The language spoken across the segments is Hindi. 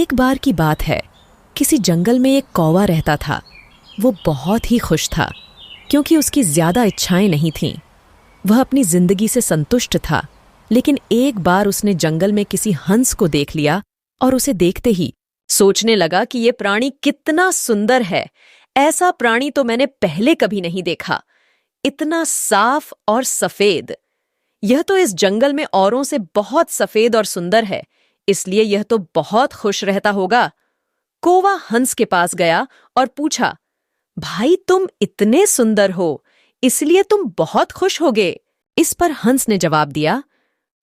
एक बार की बात है, किसी जंगल में एक कौवा रहता था। वो बहुत ही खुश था क्योंकि उसकी ज्यादा इच्छाएं नहीं थीं। वह अपनी जिंदगी से संतुष्ट था, लेकिन एक बार उसने जंगल में किसी हंस को देख लिया और उसे देखते ही सोचने लगा कि ये प्राणी कितना सुंदर है। ऐसा प्राणी तो मैंने पहले कभी नहीं देखा, इतना साफ और सफेद। यह तो इस जंगल में औरों से बहुत सफेद और सुंदर है, इसलिए यह तो बहुत खुश रहता होगा। कौवा हंस के पास गया और पूछा, भाई तुम इतने सुंदर हो, इसलिए तुम बहुत खुश होगे। इस पर हंस ने जवाब दिया,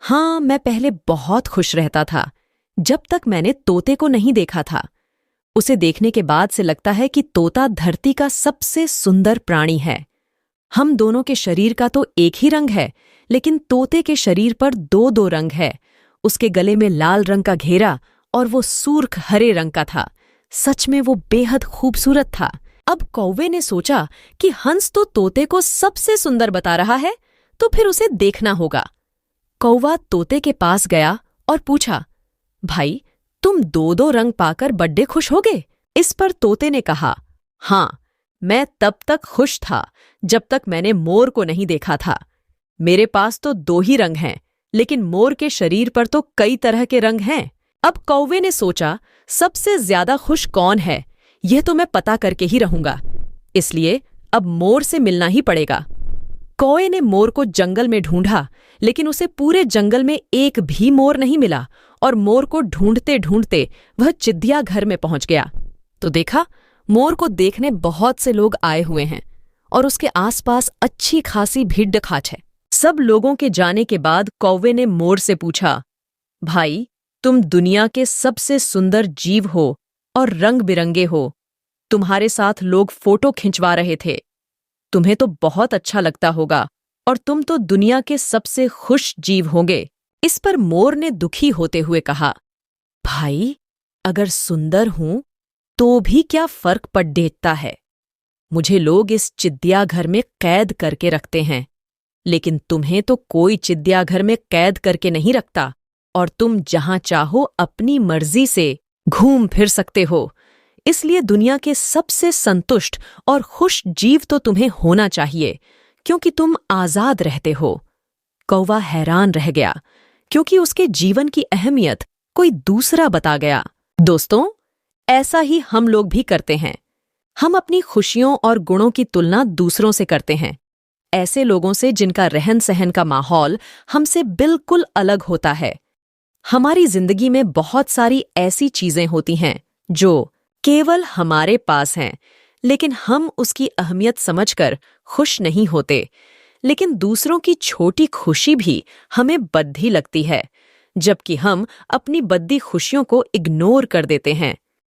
हाँ, मैं पहले बहुत खुश रहता था, जब तक मैंने तोते को नहीं देखा था। उसे देखने के बाद से लगता है कि तोता धरती का सबसे सुंदर प्राणी है। हम दोनों के शरीर का तो एक ही रंग है, लेकिन तोते के शरीर पर दो दो रंग है। उसके गले में लाल रंग का घेरा और वो सूर्ख हरे रंग का था। सच में वो बेहद खूबसूरत था। अब कौवे ने सोचा कि हंस तो तोते को सबसे सुंदर बता रहा है, तो फिर उसे देखना होगा। कौवा तोते के पास गया और पूछा, भाई तुम दो दो रंग पाकर बड्डे खुश होगे? इस पर तोते ने कहा, हाँ, मैं तब तक खुश था जब तक मैंने मोर को नहीं देखा था। मेरे पास तो दो ही रंग हैं, लेकिन मोर के शरीर पर तो कई तरह के रंग हैं। अब कौवे ने सोचा, सबसे ज्यादा खुश कौन है, यह तो मैं पता करके ही रहूंगा, इसलिए अब मोर से मिलना ही पड़ेगा। कौवे ने मोर को जंगल में ढूंढा, लेकिन उसे पूरे जंगल में एक भी मोर नहीं मिला और मोर को ढूंढते ढूंढते वह चिड़ियाघर में पहुंच गया तो देखा, मोर को देखने बहुत से लोग आए हुए हैं और उसके आसपास अच्छी खासी भीड़ खाच है। सब लोगों के जाने के बाद कौवे ने मोर से पूछा, भाई तुम दुनिया के सबसे सुंदर जीव हो और रंग बिरंगे हो। तुम्हारे साथ लोग फोटो खिंचवा रहे थे। तुम्हें तो बहुत अच्छा लगता होगा और तुम तो दुनिया के सबसे खुश जीव होंगे। इस पर मोर ने दुखी होते हुए कहा, भाई अगर सुंदर हूं तो भी क्या फर्क पड़ देता है। मुझे लोग इस चिड़ियाघर में कैद करके रखते हैं, लेकिन तुम्हें तो कोई चिड़ियाघर में कैद करके नहीं रखता और तुम जहां चाहो अपनी मर्जी से घूम फिर सकते हो। इसलिए दुनिया के सबसे संतुष्ट और खुश जीव तो तुम्हें होना चाहिए, क्योंकि तुम आजाद रहते हो। कौवा हैरान रह गया, क्योंकि उसके जीवन की अहमियत कोई दूसरा बता गया। दोस्तों, ऐसा ही हम लोग भी करते हैं। हम अपनी खुशियों और गुणों की तुलना दूसरों से करते हैं, ऐसे लोगों से जिनका रहन सहन का माहौल हमसे बिल्कुल अलग होता है। हमारी जिंदगी में बहुत सारी ऐसी चीजें होती हैं जो केवल हमारे पास हैं, लेकिन हम उसकी अहमियत समझकर खुश नहीं होते। लेकिन दूसरों की छोटी खुशी भी हमें बद्धी लगती है, जबकि हम अपनी बद्दी खुशियों को इग्नोर कर देते हैं।